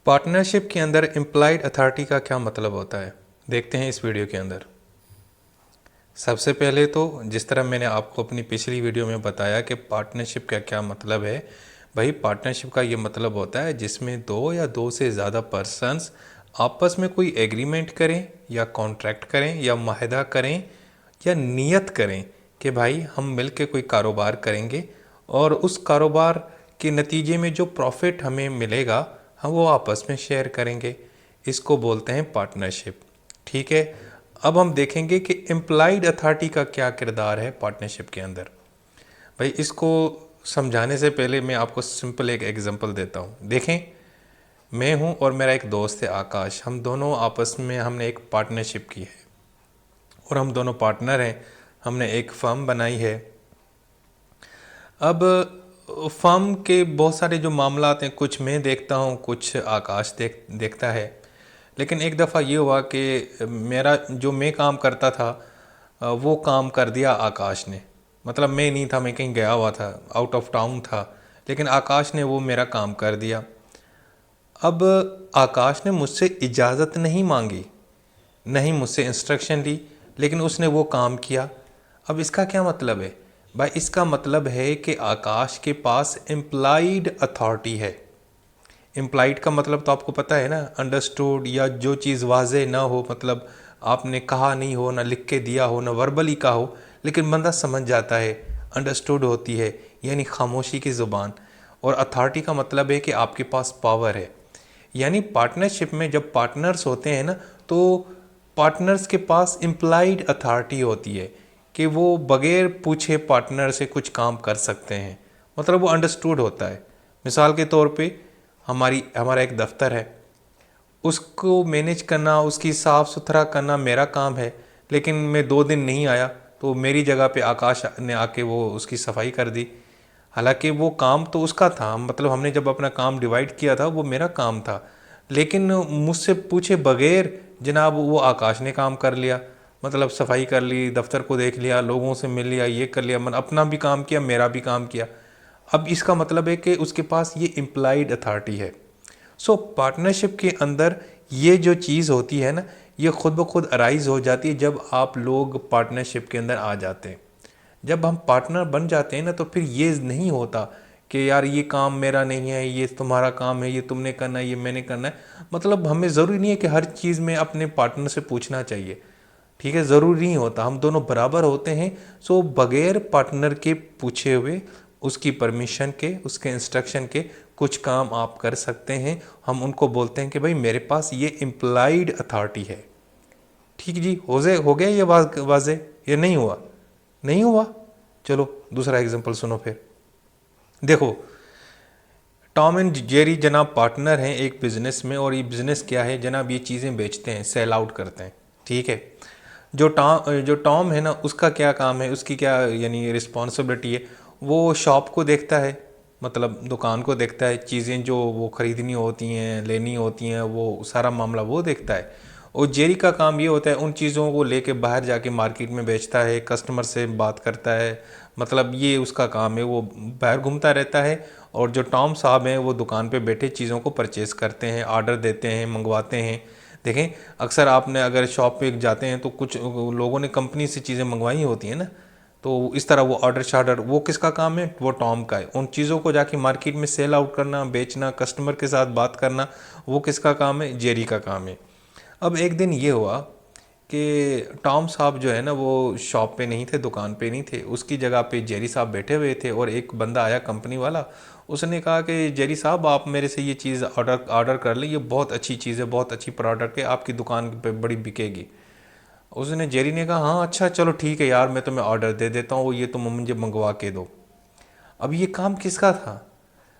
Partnership के अंदर implied authority का क्या मतलब होता है, देखते हैं इस वीडियो के अंदर। सबसे पहले तो जिस तरह मैंने आपको अपनी पिछली वीडियो में बताया कि पार्टनरशिप का क्या मतलब है, भाई पार्टनरशिप का ये मतलब होता है जिसमें दो या दो से ज़्यादा पर्सन्स आपस में कोई एग्रीमेंट करें या कॉन्ट्रैक्ट करें या माहिदा करें या नियत करें कि भाई हम मिल के कोई कारोबार करेंगे और उस कारोबार के नतीजे में जो प्रॉफिट हमें मिलेगा हम वो आपस में शेयर करेंगे। इसको बोलते हैं पार्टनरशिप। ठीक है, अब हम देखेंगे कि इम्प्लाइड अथॉरिटी का क्या किरदार है पार्टनरशिप के अंदर। भाई इसको समझाने से पहले मैं आपको सिंपल एक एग्जांपल देता हूँ। देखें, मैं हूँ और मेरा एक दोस्त है आकाश, हम दोनों आपस में हमने एक पार्टनरशिप की है और हम दोनों पार्टनर हैं। हमने एक फर्म बनाई है। अब फर्म के बहुत सारे जो मामलात हैं, कुछ मैं देखता हूँ, कुछ आकाश देखता है। लेकिन एक दफ़ा ये हुआ कि मेरा जो मैं काम करता था वो काम कर दिया आकाश ने। मतलब मैं नहीं था, मैं कहीं गया हुआ था, आउट ऑफ टाउन था, लेकिन आकाश ने वो मेरा काम कर दिया। अब आकाश ने मुझसे इजाज़त नहीं मांगी, नहीं मुझसे इंस्ट्रक्शन ली, लेकिन उसने वो काम किया। अब इसका क्या मतलब है भाई? इसका मतलब है कि आकाश के पास इम्प्लाइड अथॉरिटी है। इम्प्लाइड का मतलब तो आपको पता है ना, अंडरस्टूड, या जो चीज़ वाजे ना हो, मतलब आपने कहा नहीं हो, ना लिख के दिया हो, ना वर्बली कहा हो, लेकिन बंदा समझ जाता है, अंडरस्टूड होती है, यानी खामोशी की ज़ुबान। और अथॉरिटी का मतलब है कि आपके पास पावर है। यानी पार्टनरशिप में जब पार्टनर्स होते हैं ना, तो पार्टनर्स के पास इम्प्लाइड अथॉरिटी होती है कि वो बगैर पूछे पार्टनर से कुछ काम कर सकते हैं। मतलब वो अंडरस्टूड होता है। मिसाल के तौर पे हमारा एक दफ्तर है, उसको मैनेज करना, उसकी साफ़ सुथरा करना मेरा काम है, लेकिन मैं 2 दिन नहीं आया तो मेरी जगह पे आकाश ने आके वो उसकी सफाई कर दी। हालांकि वो काम तो उसका था, मतलब हमने जब अपना काम डिवाइड किया था वो मेरा काम था, लेकिन मुझसे पूछे बगैर जनाब वो आकाश ने काम कर लिया। मतलब सफाई कर ली, दफ्तर को देख लिया, लोगों से मिल लिया, ये कर लिया, मतलब अपना भी काम किया, मेरा भी काम किया। अब इसका मतलब है कि उसके पास ये इम्प्लाइड अथॉरिटी है। सो पार्टनरशिप के अंदर ये जो चीज़ होती है ना, ये खुद ब खुद अराइज हो जाती है जब आप लोग पार्टनरशिप के अंदर आ जाते हैं। जब हम पार्टनर बन जाते हैं ना, तो फिर ये नहीं होता कि यार ये काम मेरा नहीं है, ये तुम्हारा काम है, ये तुमने करना है, ये मैंने करना है। मतलब हमें ज़रूरी नहीं है कि हर चीज़ में अपने पार्टनर से पूछना चाहिए। ठीक है, ज़रूरी नहीं होता, हम दोनों बराबर होते हैं। सो बगैर पार्टनर के पूछे हुए, उसकी परमिशन के, उसके इंस्ट्रक्शन के कुछ काम आप कर सकते हैं। हम उनको बोलते हैं कि भाई मेरे पास ये इम्प्लाइड अथॉरिटी है। ठीक जी, हो गया ये वाजे? ये नहीं हुआ? नहीं हुआ? चलो दूसरा एग्जांपल सुनो फिर। देखो, टॉम एंड जेरी जनाब पार्टनर हैं एक बिज़नेस में, और ये बिज़नेस क्या है जनाब, ये चीज़ें बेचते हैं, सेल आउट करते हैं। ठीक है, जो टॉम है ना, उसका क्या काम है, उसकी क्या यानी रिस्पॉन्सिबिलिटी है, वो शॉप को देखता है, मतलब दुकान को देखता है, चीज़ें जो वो ख़रीदनी होती हैं, लेनी होती हैं, वो सारा मामला वो देखता है। और जेरी का काम ये होता है उन चीज़ों को लेके बाहर जाके मार्केट में बेचता है, कस्टमर से बात करता है, मतलब ये उसका काम है, वो बाहर घूमता रहता है। और जो टॉम साहब हैं वो दुकान पे बैठे चीज़ों को परचेज़ करते हैं, ऑर्डर देते हैं, मंगवाते हैं। देखें, अक्सर आपने अगर शॉप पे जाते हैं तो कुछ लोगों ने कंपनी से चीज़ें मंगवाई होती हैं ना, तो इस तरह वो ऑर्डर शार्डर वो किसका काम है? वो टॉम का है। उन चीज़ों को जाके मार्केट में सेल आउट करना, बेचना, कस्टमर के साथ बात करना, वो किसका काम है? जेरी का काम है। अब एक दिन ये हुआ कि टॉम साहब जो है ना, वो शॉप पे नहीं थे, दुकान पे नहीं थे, उसकी जगह पे जेरी साहब बैठे हुए थे। और एक बंदा आया कंपनी वाला, उसने कहा कि जेरी साहब आप मेरे से ये चीज़ ऑर्डर कर लें, ये बहुत अच्छी चीज़ है, बहुत अच्छी प्रोडक्ट है, आपकी दुकान पे बड़ी बिकेगी। उसने जेरी ने कहा हाँ अच्छा चलो ठीक है यार, मैं तुम्हें ऑर्डर दे देता हूँ, ये तुम मुझे मंगवा के दो। अब ये काम किसका था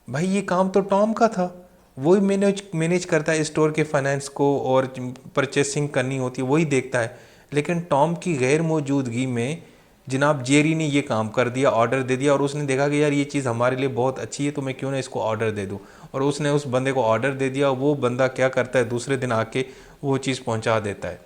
भाई? ये काम तो टॉम का था। वही मैनेज मैनेज करता है स्टोर के फाइनेंस को, और परचेसिंग करनी होती है वही देखता है। लेकिन टॉम की गैर मौजूदगी में जनाब जेरी ने ये काम कर दिया, ऑर्डर दे दिया, और उसने देखा कि यार ये चीज़ हमारे लिए बहुत अच्छी है, तो मैं क्यों ना इसको ऑर्डर दे दूँ। और उसने उस बंदे को ऑर्डर दे दिया। वो बंदा क्या करता है, दूसरे दिन आके वो चीज़ पहुँचा देता है।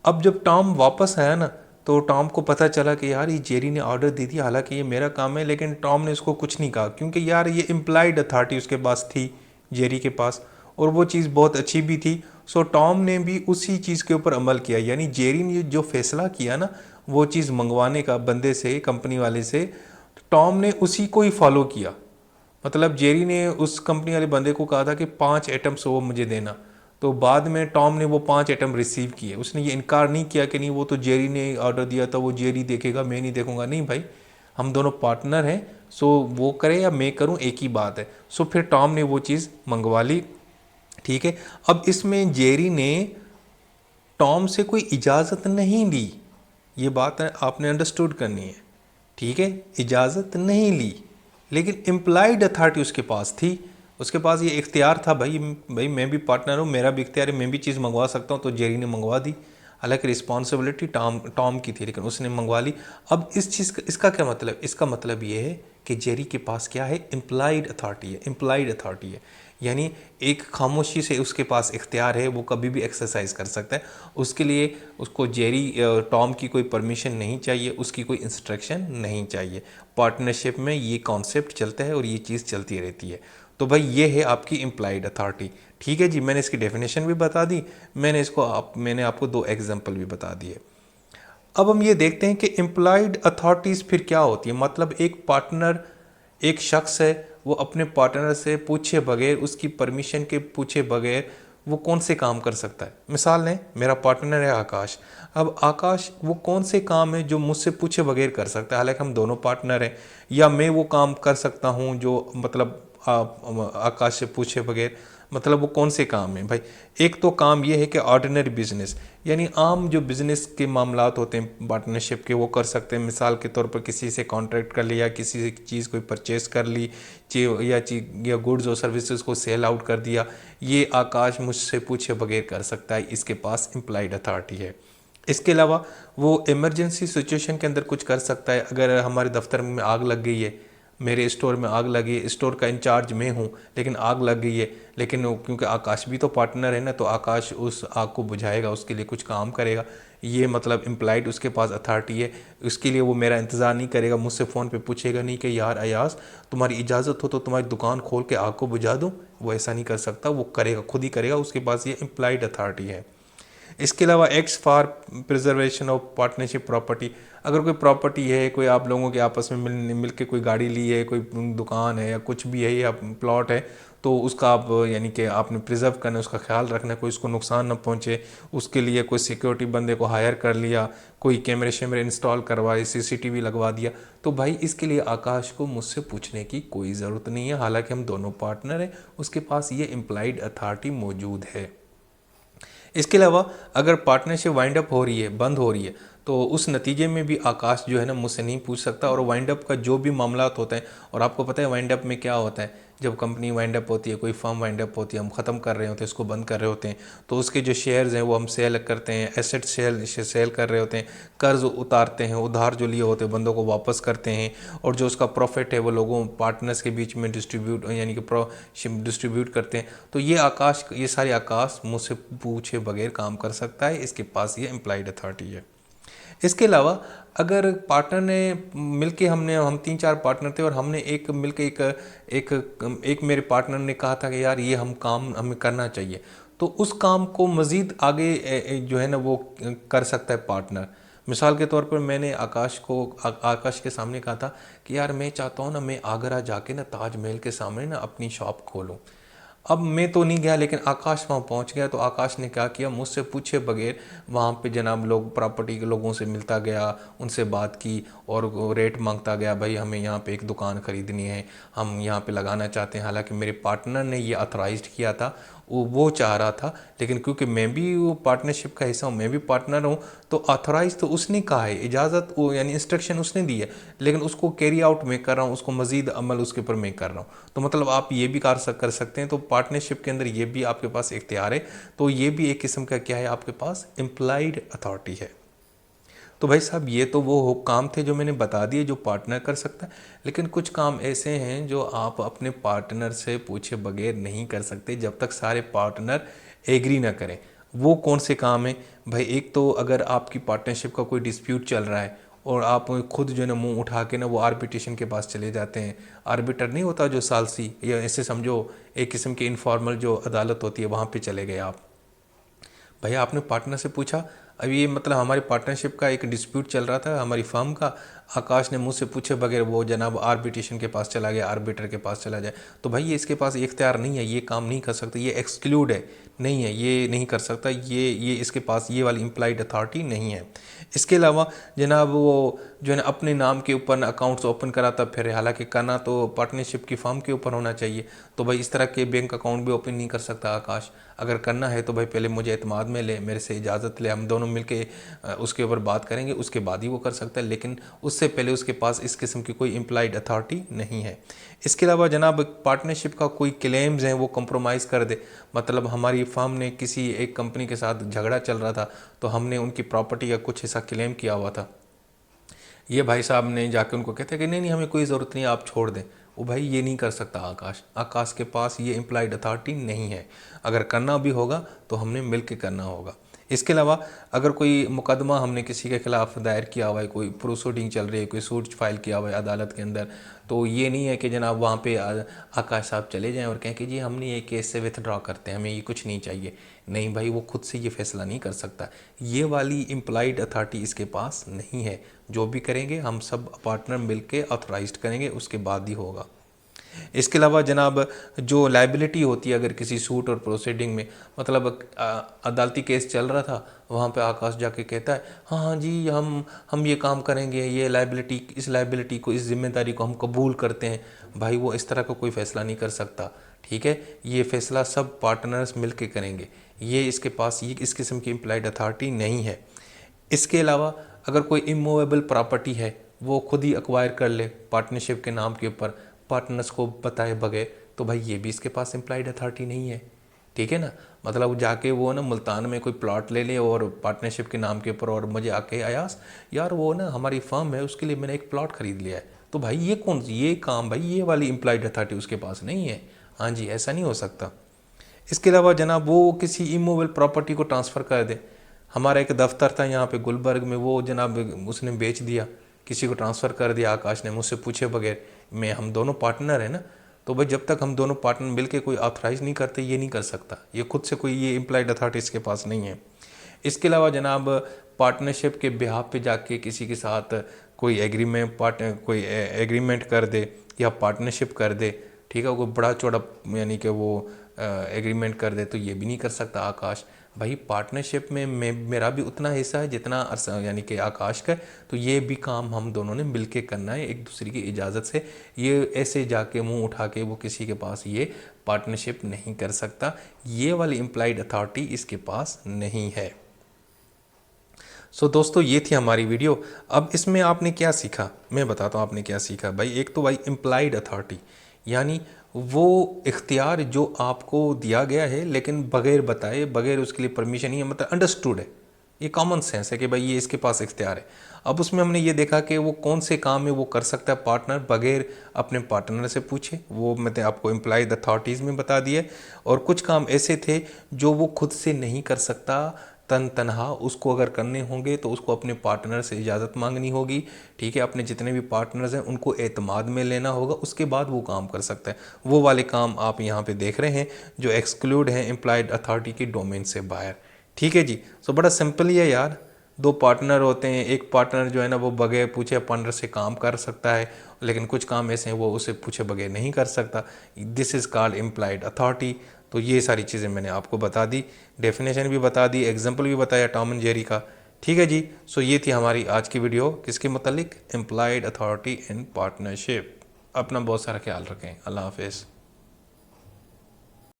अब जब टॉम वापस आया ना, तो टॉम को पता चला कि यार ये जेरी ने ऑर्डर दे दिया, हालांकि ये मेरा काम है, लेकिन टॉम ने उसको कुछ नहीं कहा, क्योंकि यार ये इम्प्लाइड अथॉरिटी उसके पास थी, जेरी के पास। और वो चीज़ बहुत अच्छी भी थी। सो टॉम ने भी उसी चीज़ के ऊपर अमल किया, यानी जेरी ने जो फैसला किया ना वो चीज़ मंगवाने का बंदे से, कंपनी वाले से, टॉम ने उसी को ही फॉलो किया। मतलब जेरी ने उस कंपनी वाले बंदे को कहा था कि 5 एटम्स वो मुझे देना, तो बाद में टॉम ने वो 5 एटम रिसीव किए। उसने ये इनकार नहीं किया कि नहीं वो तो जेरी ने ऑर्डर दिया था, वो जेरी देखेगा मैं नहीं देखूंगा। नहीं भाई, हम दोनों पार्टनर हैं, सो वो करे या मैं करूं एक ही बात है। सो फिर टॉम ने वो चीज़ मंगवा ली। ठीक है, अब इसमें जेरी ने टॉम से कोई इजाज़त नहीं ली, ये बात आपने अंडरस्टूड करनी है। ठीक है, इजाज़त नहीं ली, लेकिन इम्प्लाइड अथॉरिटी उसके पास थी। उसके पास ये इख्तियार था, भाई भाई मैं भी पार्टनर हूँ, मेरा भी इख्तियार है, मैं भी चीज़ मंगवा सकता हूँ। तो जेरी ने मंगवा दी, हालांकि रिस्पॉन्सिबिलिटी टॉम की थी, लेकिन उसने मंगवा ली। अब इस चीज़ का इसका क्या मतलब, इसका मतलब ये है कि जेरी के पास क्या है, इम्प्लाइड अथॉरिटी है। इम्प्लाइड अथॉरिटी है यानी एक खामोशी से उसके पास इख्तियार है, वो कभी भी एक्सरसाइज कर सकता है। उसके लिए उसको जेरी टॉम की कोई परमिशन नहीं चाहिए, उसकी कोई इंस्ट्रक्शन नहीं चाहिए। पार्टनरशिप में ये कॉन्सेप्ट चलता है और ये चीज़ चलती रहती है। तो भाई ये है आपकी इम्प्लाइड अथॉरिटी। ठीक है जी, मैंने इसकी डेफिनेशन भी बता दी, मैंने आपको 2 एग्जाम्पल भी बता दिए। अब हम ये देखते हैं कि इम्प्लॉयड अथॉरिटीज़ फिर क्या होती है। मतलब एक पार्टनर, एक शख्स है, वो अपने पार्टनर से पूछे बगैर, उसकी परमिशन के पूछे बगैर वो कौन से काम कर सकता है। मिसाल लें, मेरा पार्टनर है आकाश। अब आकाश वो कौन से काम है जो मुझसे पूछे बगैर कर सकता है, हालांकि हम दोनों पार्टनर हैं। या मैं वो काम कर सकता हूँ जो मतलब आकाश से पूछे बगैर, मतलब वो कौन से काम है भाई। एक तो काम ये है कि ऑर्डिनरी बिजनेस, यानी आम जो बिज़नेस के मामलात होते हैं पार्टनरशिप के, वो कर सकते हैं। मिसाल के तौर पर किसी से कॉन्ट्रैक्ट कर लिया, किसी से चीज़ कोई परचेज़ कर ली, या गुड्स और सर्विसेज को सेल आउट कर दिया, ये आकाश मुझसे पूछे बगैर कर सकता है, इसके पास इम्प्लाइड अथॉरिटी है। इसके अलावा वो इमरजेंसी सिचुएशन के अंदर कुछ कर सकता है। अगर हमारे दफ्तर में आग लग गई है, मेरे स्टोर में आग लगी है, स्टोर का इंचार्ज मैं हूँ, लेकिन आग लग गई है, लेकिन क्योंकि आकाश भी तो पार्टनर है ना, तो आकाश उस आग को बुझाएगा, उसके लिए कुछ काम करेगा। ये मतलब इम्प्लाइड उसके पास अथॉरिटी है। उसके लिए वो मेरा इंतज़ार नहीं करेगा, मुझसे फ़ोन पे पूछेगा नहीं कि यार अयास तुम्हारी इजाज़त हो तो तुम्हारी दुकान खोल के आग को बुझा दूँ। वो ऐसा नहीं कर सकता, वो करेगा, खुद ही करेगा, उसके पास ये इम्प्लाइड अथॉरिटी है। इसके अलावा acts for preservation of partnership property, अगर कोई प्रॉपर्टी है, कोई आप लोगों के आपस में मिल के कोई गाड़ी ली है, कोई दुकान है या कुछ भी है या प्लॉट है, तो उसका आप यानी कि आपने प्रिजर्व करना है, उसका ख्याल रखना है, कोई उसको नुकसान ना पहुंचे। उसके लिए कोई सिक्योरिटी बंदे को हायर कर लिया, कोई कैमरे शैमरे इंस्टॉल करवाए, सीसीटीवी लगवा दिया, तो भाई इसके लिए आकाश को मुझसे पूछने की कोई ज़रूरत नहीं है। हालांकि हम दोनों पार्टनर हैं, उसके पास ये इम्प्लाइड अथॉरिटी मौजूद है। इसके अलावा अगर पार्टनरशिप वाइंड अप हो रही है, बंद हो रही है, तो उस नतीजे में भी आकाश जो है ना मुझसे नहीं पूछ सकता। और वाइंड अप का जो भी मामलात होता है, और आपको पता है वाइंड अप में क्या होता है, जब कंपनी वाइंड अप होती है, कोई फर्म वाइंड अप होती है, हम ख़त्म कर रहे होते हैं, उसको बंद कर रहे होते हैं, तो उसके जो शेयर्स हैं वो हम सेल करते हैं, एसेट सेल कर रहे होते हैं, कर्ज उतारते हैं, उधार जो लिए होते हैं बंदों को वापस करते हैं, और जो उसका प्रॉफिट है वो लोगों पार्टनर्स के बीच में डिस्ट्रीब्यूट यानी कि डिस्ट्रीब्यूट करते हैं। तो ये सारे आकाश मुझसे पूछे बगैर काम कर सकता है, इसके पास ये इम्प्लाइड अथॉरिटी है। इसके अलावा अगर पार्टनर ने मिलके हम 3-4 पार्टनर थे, और हमने एक मिलके एक मेरे पार्टनर ने कहा था कि यार ये काम हमें करना चाहिए, तो उस काम को मज़ीद आगे जो है ना वो कर सकता है पार्टनर। मिसाल के तौर पर मैंने आकाश के सामने कहा था कि यार मैं चाहता हूँ ना, मैं आगरा जाके ना ताजमहल के सामने ना अपनी शॉप खोलूँ। अब मैं तो नहीं गया, लेकिन आकाश वहाँ पहुँच गया। तो आकाश ने क्या किया, मुझसे पूछे बगैर वहाँ पे जनाब लोग प्रॉपर्टी के लोगों से मिलता गया, उनसे बात की और रेट मांगता गया, भाई हमें यहाँ पे एक दुकान ख़रीदनी है, हम यहाँ पे लगाना चाहते हैं। हालांकि मेरे पार्टनर ने ये अथराइज्ड किया था, वो चाह रहा था, लेकिन क्योंकि मैं भी वो पार्टनरशिप का हिस्सा हूँ, मैं भी पार्टनर हूँ, तो ऑथराइज तो उसने कहा है, इजाज़त वो यानी इंस्ट्रक्शन उसने दी है, लेकिन उसको कैरी आउट मैं कर रहा हूँ, उसको मज़ीद अमल उसके ऊपर मैं कर रहा हूँ। तो मतलब आप ये भी कर सकते हैं। तो पार्टनरशिप के अंदर ये भी आपके पास इख्तियार है। तो ये भी एक किस्म का क्या है, आपके पास इम्प्लाइड अथॉरिटी है। तो भाई साहब ये तो वो काम थे जो मैंने बता दिए जो पार्टनर कर सकता है, लेकिन कुछ काम ऐसे हैं जो आप अपने पार्टनर से पूछे बगैर नहीं कर सकते जब तक सारे पार्टनर एग्री ना करें। वो कौन से काम हैं भाई, एक तो अगर आपकी पार्टनरशिप का कोई डिस्प्यूट चल रहा है और आप खुद जो है ना मुंह उठा के ना वो आर्बिट्रेशन के पास चले जाते हैं। आर्बिटर नहीं होता जो सालसी, या ऐसे समझो एक किस्म की इनफॉर्मल जो अदालत होती है वहाँ पे चले गए आप। भैया आपने पार्टनर से पूछा, अब ये मतलब हमारी पार्टनरशिप का एक डिस्प्यूट चल रहा था हमारी फर्म का, आकाश ने मुझसे पूछे बगैर वो जनाब आर्बिट्रेशन के पास चला गया, आर्बिटर के पास चला जाए, तो भाई ये इसके पास इख्तियार नहीं है, ये काम नहीं कर सकता, ये एक्सक्लूड है, नहीं है, ये नहीं कर सकता, ये इसके पास ये वाली इम्प्लाइड अथॉरिटी नहीं है। इसके अलावा जनाब वो जो है ना अपने नाम के ऊपर अकाउंट्स ओपन कराता फिर, हालांकि करना तो पार्टनरशिप की फर्म के ऊपर होना चाहिए, तो भाई इस तरह के बैंक अकाउंट भी ओपन नहीं कर सकता आकाश। अगर करना है तो भाई पहले मुझे एतमाद में ले, मेरे से इजाज़त ले, हम दोनों मिलके उसके ऊपर बात करेंगे, उसके बाद ही वो कर सकता है, लेकिन उससे पहले उसके पास इस किस्म की कोई इम्प्लाइड अथॉरिटी नहीं है। इसके अलावा जनाब पार्टनरशिप का कोई क्लेम्स हैं वो कंप्रोमाइज़ कर दे, मतलब हमारी फर्म ने किसी एक कंपनी के साथ झगड़ा चल रहा था तो हमने उनकी प्रॉपर्टी का कुछ हिस्सा क्लेम किया हुआ था, ये भाई साहब ने जाके उनको कहते हैं कि नहीं नहीं हमें कोई ज़रूरत नहीं, आप छोड़ दें, वो भाई ये नहीं कर सकता आकाश, आकाश के पास ये इम्प्लाइड अथॉरिटी नहीं है। अगर करना भी होगा तो हमने मिल के करना होगा। इसके अलावा अगर कोई मुकदमा हमने किसी के खिलाफ दायर किया हुआ है, कोई प्रोसीडिंग चल रही है, कोई सूट फाइल किया हुआ है अदालत के अंदर, तो ये नहीं है कि जनाब वहाँ पे आकाश साहब चले जाएं और कहें कि जी हमने ये केस से विथड्रॉ करते हैं, हमें ये कुछ नहीं चाहिए। नहीं भाई, वो खुद से ये फैसला नहीं कर सकता, ये वाली इम्प्लाइड अथॉरिटी इसके पास नहीं है। जो भी करेंगे हम सब पार्टनर मिलके ऑथराइज्ड करेंगे, उसके बाद ही होगा। इसके अलावा जनाब जो लाइबिलिटी होती है अगर किसी सूट और प्रोसीडिंग में, मतलब अदालती केस चल रहा था, वहाँ पे आकाश जाके कहता है हाँ हाँ जी हम ये काम करेंगे, ये लाइबिलिटी, इस लाइबिलिटी को, इस जिम्मेदारी को हम कबूल करते हैं, भाई वो इस तरह का कोई फ़ैसला नहीं कर सकता, ठीक है। ये फ़ैसला सब पार्टनर्स मिल के करेंगे, ये इसके पास ये इस किस्म की इम्प्लाइड अथॉरिटी नहीं है। इसके अलावा अगर कोई इमूवेबल प्रॉपर्टी है वो खुद ही एक्वायर कर ले पार्टनरशिप के नाम के ऊपर, पार्टनर्स को बताए बगैर, तो भाई ये भी इसके पास इम्प्लाइड अथॉरिटी नहीं है, ठीक है ना। मतलब जाके वो ना मुल्तान में कोई प्लॉट ले ले और पार्टनरशिप के नाम के ऊपर, और मुझे आके आयास यार वो ना हमारी फर्म है उसके लिए मैंने एक प्लॉट खरीद लिया है, तो भाई ये कौन ये काम, भाई ये वाली इम्प्लाइड अथॉरिटी उसके पास नहीं है। हाँ जी, ऐसा नहीं हो सकता। इसके अलावा जनाब वो किसी इमूवेबल प्रॉपर्टी को ट्रांसफ़र कर दे, हमारा एक दफ्तर था यहाँ पे गुलबर्ग में, वो जनाब उसने बेच दिया, किसी को ट्रांसफ़र कर दिया आकाश ने मुझसे पूछे बगैर, मैं हम दोनों पार्टनर हैं ना, तो भाई जब तक हम दोनों पार्टनर मिलके कोई ऑथराइज़ नहीं करते ये नहीं कर सकता, ये खुद से कोई ये इम्प्लाइड अथॉरिटी इसके पास नहीं है। इसके अलावा जनाब पार्टनरशिप के बिहाफ पे जाके किसी के साथ कोई एग्रीमेंट कर दे या पार्टनरशिप कर दे, ठीक है, कोई बड़ा चौड़ा यानी कि वो एग्रीमेंट कर दे, तो ये भी नहीं कर सकता आकाश। भाई पार्टनरशिप में मेरा भी उतना हिस्सा है जितना यानी कि आकाश का है, तो ये भी काम हम दोनों ने मिल के करना है एक दूसरे की इजाज़त से। ये ऐसे जाके मुंह उठा के वो किसी के पास ये पार्टनरशिप नहीं कर सकता, ये वाली इम्प्लाइड अथॉरिटी इसके पास नहीं है। सो दोस्तों ये थी हमारी वीडियो। अब इसमें आपने क्या सीखा, मैं बताता हूँ आपने क्या सीखा। भाई एक तो भाई इम्प्लाइड अथॉरिटी यानी वो इख्तियार जो आपको दिया गया है लेकिन बगैर बताए, बगैर उसके लिए परमिशन ही है, मतलब अंडरस्टूड है, ये कॉमन सेंस है कि भाई ये इसके पास इख्तियार है। अब उसमें हमने ये देखा कि वो कौन से काम है वो कर सकता है पार्टनर बगैर अपने पार्टनर से पूछे, वो मैंने आपको इम्प्लाइड अथॉरिटीज़ में बता दिए। और कुछ काम ऐसे थे जो वो खुद से नहीं कर सकता तन तनहा, उसको अगर करने होंगे तो उसको अपने पार्टनर से इजाज़त मांगनी होगी, ठीक है, अपने जितने भी पार्टनर्स हैं उनको एतमाद में लेना होगा, उसके बाद वो काम कर सकता है। वो वाले काम आप यहाँ पे देख रहे हैं जो एक्सक्लूड हैं एम्प्लॉयड अथॉरिटी की डोमेन से बाहर, ठीक है जी। सो बड़ा सिंपल ही है यार, दो पार्टनर होते हैं, एक पार्टनर जो है ना वो बगैर पूछे पार्टनर से काम कर सकता है, लेकिन कुछ काम ऐसे हैं वो उसे पूछे बगैर नहीं कर सकता, this is called employed authority. तो ये सारी चीज़ें मैंने आपको बता दी, डेफिनेशन भी बता दी, एग्जाम्पल भी बताया टॉम एंड जेरी का, ठीक है जी। सो ये थी हमारी आज की वीडियो किसके मतलब, एम्प्लॉयड अथॉरिटी इन पार्टनरशिप। अपना बहुत सारा ख्याल रखें, अल्लाह हाफिज़।